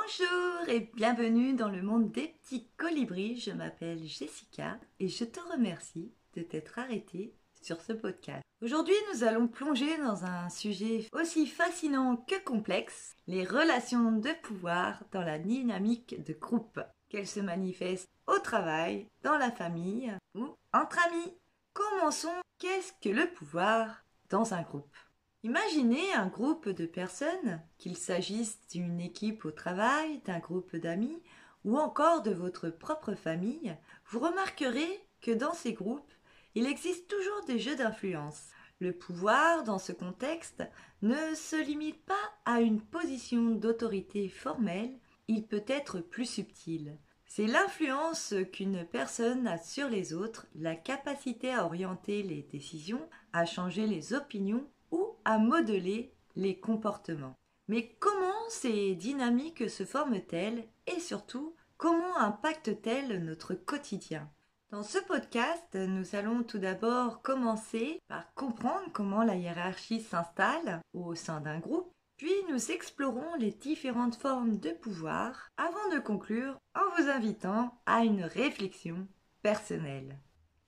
Bonjour et bienvenue dans le monde des petits colibris. Je m'appelle Jessica et je te remercie de t'être arrêtée sur ce podcast. Aujourd'hui, nous allons plonger dans un sujet aussi fascinant que complexe, les relations de pouvoir dans la dynamique de groupe. Qu'elles se manifestent au travail, dans la famille ou entre amis. Commençons, qu'est-ce que le pouvoir dans un groupe ? Imaginez un groupe de personnes, qu'il s'agisse d'une équipe au travail, d'un groupe d'amis ou encore de votre propre famille. Vous remarquerez que dans ces groupes, il existe toujours des jeux d'influence. Le pouvoir, dans ce contexte, ne se limite pas à une position d'autorité formelle, il peut être plus subtil. C'est l'influence qu'une personne a sur les autres, la capacité à orienter les décisions, à changer les opinions ou à modeler les comportements. Mais comment ces dynamiques se forment-elles et surtout, comment impactent-elles notre quotidien ? Dans ce podcast, nous allons tout d'abord commencer par comprendre comment la hiérarchie s'installe au sein d'un groupe, puis nous explorons les différentes formes de pouvoir avant de conclure en vous invitant à une réflexion personnelle.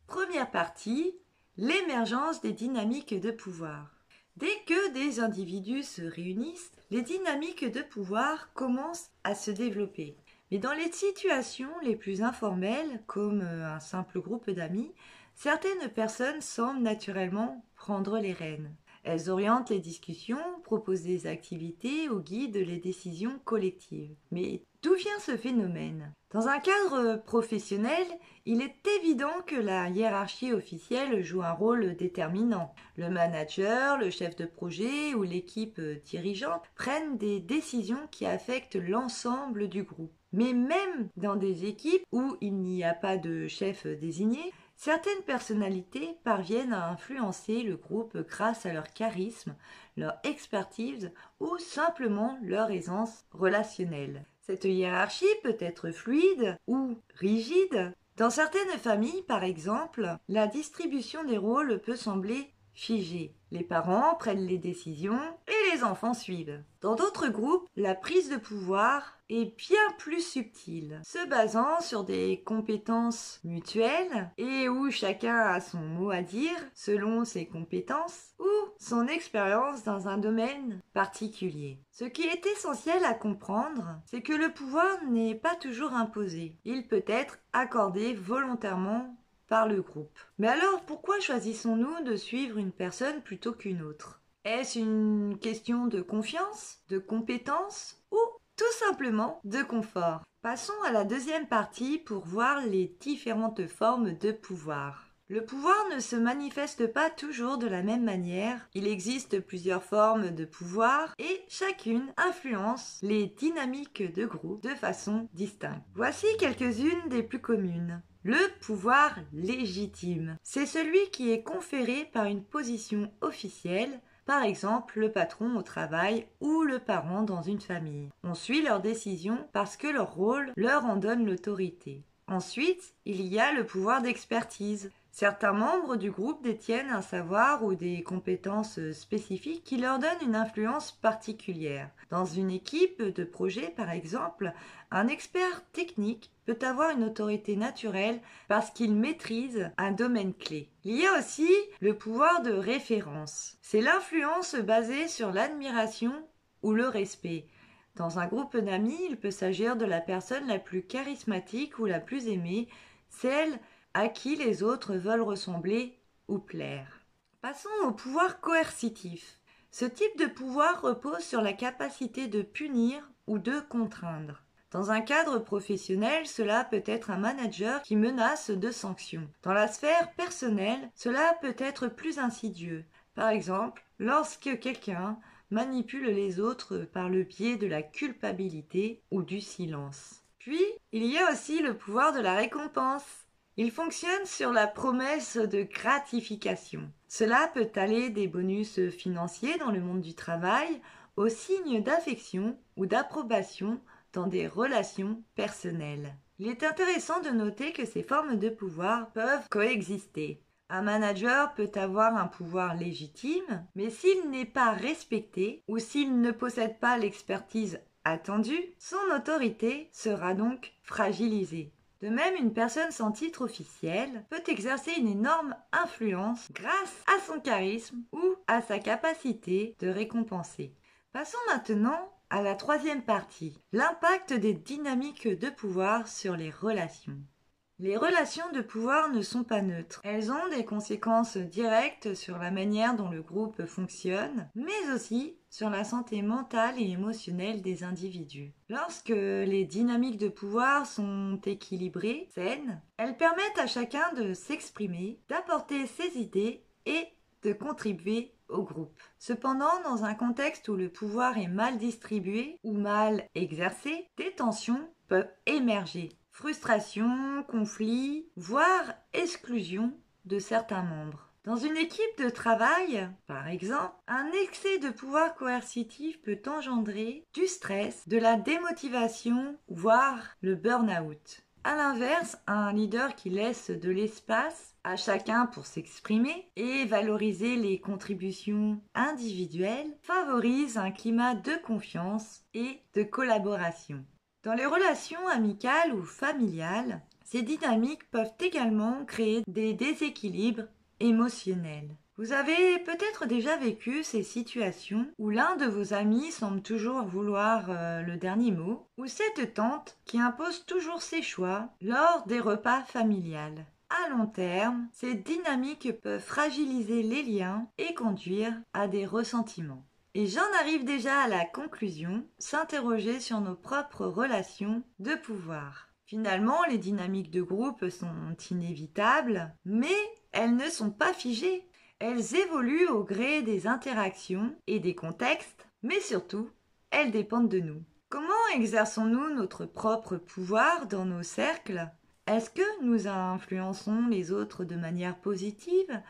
Première partie, l'émergence des dynamiques de pouvoir. Dès que des individus se réunissent, les dynamiques de pouvoir commencent à se développer. Mais dans les situations les plus informelles, comme un simple groupe d'amis, certaines personnes semblent naturellement prendre les rênes. Elles orientent les discussions, proposent des activités ou guident les décisions collectives. Mais d'où vient ce phénomène ? Dans un cadre professionnel, il est évident que la hiérarchie officielle joue un rôle déterminant. Le manager, le chef de projet ou l'équipe dirigeante prennent des décisions qui affectent l'ensemble du groupe. Mais même dans des équipes où il n'y a pas de chef désigné, certaines personnalités parviennent à influencer le groupe grâce à leur charisme, leur expertise ou simplement leur aisance relationnelle. Cette hiérarchie peut être fluide ou rigide. Dans certaines familles, par exemple, la distribution des rôles peut sembler figée. Les parents prennent les décisions et les enfants suivent. Dans d'autres groupes, la prise de pouvoir est bien plus subtile, se basant sur des compétences mutuelles et où chacun a son mot à dire selon ses compétences ou son expérience dans un domaine particulier. Ce qui est essentiel à comprendre, c'est que le pouvoir n'est pas toujours imposé. Il peut être accordé volontairement par le groupe. Mais alors, pourquoi choisissons-nous de suivre une personne plutôt qu'une autre ? Est-ce une question de confiance, de compétence ou tout simplement de confort ? Passons à la deuxième partie pour voir les différentes formes de pouvoir. Le pouvoir ne se manifeste pas toujours de la même manière. Il existe plusieurs formes de pouvoir et chacune influence les dynamiques de groupe de façon distincte. Voici quelques-unes des plus communes. Le pouvoir légitime, c'est celui qui est conféré par une position officielle, par exemple le patron au travail ou le parent dans une famille. On suit leurs décisions parce que leur rôle leur en donne l'autorité. Ensuite, il y a le pouvoir d'expertise. Certains membres du groupe détiennent un savoir ou des compétences spécifiques qui leur donnent une influence particulière. Dans une équipe de projet, par exemple, un expert technique peut avoir une autorité naturelle parce qu'il maîtrise un domaine clé. Il y a aussi le pouvoir de référence. C'est l'influence basée sur l'admiration ou le respect. Dans un groupe d'amis, il peut s'agir de la personne la plus charismatique ou la plus aimée, celle à qui les autres veulent ressembler ou plaire. Passons au pouvoir coercitif. Ce type de pouvoir repose sur la capacité de punir ou de contraindre. Dans un cadre professionnel, cela peut être un manager qui menace de sanctions. Dans la sphère personnelle, cela peut être plus insidieux. Par exemple, lorsque quelqu'un manipule les autres par le biais de la culpabilité ou du silence. Puis, il y a aussi le pouvoir de la récompense. Il fonctionne sur la promesse de gratification. Cela peut aller des bonus financiers dans le monde du travail aux signes d'affection ou d'approbation dans des relations personnelles. Il est intéressant de noter que ces formes de pouvoir peuvent coexister. Un manager peut avoir un pouvoir légitime, mais s'il n'est pas respecté ou s'il ne possède pas l'expertise attendu, son autorité sera donc fragilisée. De même, une personne sans titre officiel peut exercer une énorme influence grâce à son charisme ou à sa capacité de récompenser. Passons maintenant à la troisième partie, l'impact des dynamiques de pouvoir sur les relations. Les relations de pouvoir ne sont pas neutres. Elles ont des conséquences directes sur la manière dont le groupe fonctionne, mais aussi sur la santé mentale et émotionnelle des individus. Lorsque les dynamiques de pouvoir sont équilibrées, saines, elles permettent à chacun de s'exprimer, d'apporter ses idées et de contribuer au groupe. Cependant, dans un contexte où le pouvoir est mal distribué ou mal exercé, des tensions peuvent émerger. Frustration, conflit, voire exclusion de certains membres. Dans une équipe de travail, par exemple, un excès de pouvoir coercitif peut engendrer du stress, de la démotivation, voire le burn-out. À l'inverse, un leader qui laisse de l'espace à chacun pour s'exprimer et valoriser les contributions individuelles favorise un climat de confiance et de collaboration. Dans les relations amicales ou familiales, ces dynamiques peuvent également créer des déséquilibres émotionnels. Vous avez peut-être déjà vécu ces situations où l'un de vos amis semble toujours vouloir le dernier mot, ou cette tante qui impose toujours ses choix lors des repas familiales. À long terme, ces dynamiques peuvent fragiliser les liens et conduire à des ressentiments. Et j'en arrive déjà à la conclusion, s'interroger sur nos propres relations de pouvoir. Finalement, les dynamiques de groupe sont inévitables, mais elles ne sont pas figées. Elles évoluent au gré des interactions et des contextes, mais surtout, elles dépendent de nous. Comment exerçons-nous notre propre pouvoir dans nos cercles ? Est-ce que nous influençons les autres de manière positive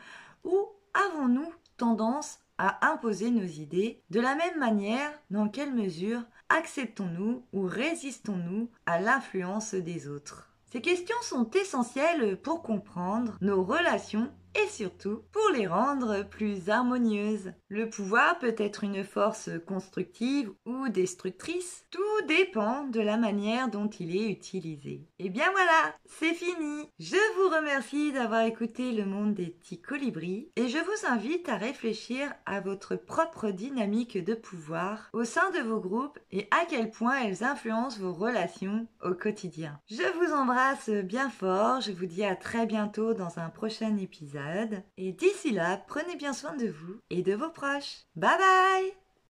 ou avons-nous tendance à imposer nos idées? De la même manière, dans quelle mesure acceptons-nous ou résistons-nous à l'influence des autres? Ces questions sont essentielles pour comprendre nos relations et surtout pour les rendre plus harmonieuses. Le pouvoir peut être une force constructive ou destructrice, tout dépend de la manière dont il est utilisé. Et bien voilà, c'est fini. Je vous remercie d'avoir écouté Le Monde des petits colibris et je vous invite à réfléchir à votre propre dynamique de pouvoir au sein de vos groupes et à quel point elles influencent vos relations au quotidien. Je vous embrasse bien fort, je vous dis à très bientôt dans un prochain épisode. Et d'ici là, prenez bien soin de vous et de vos proches. Bye bye!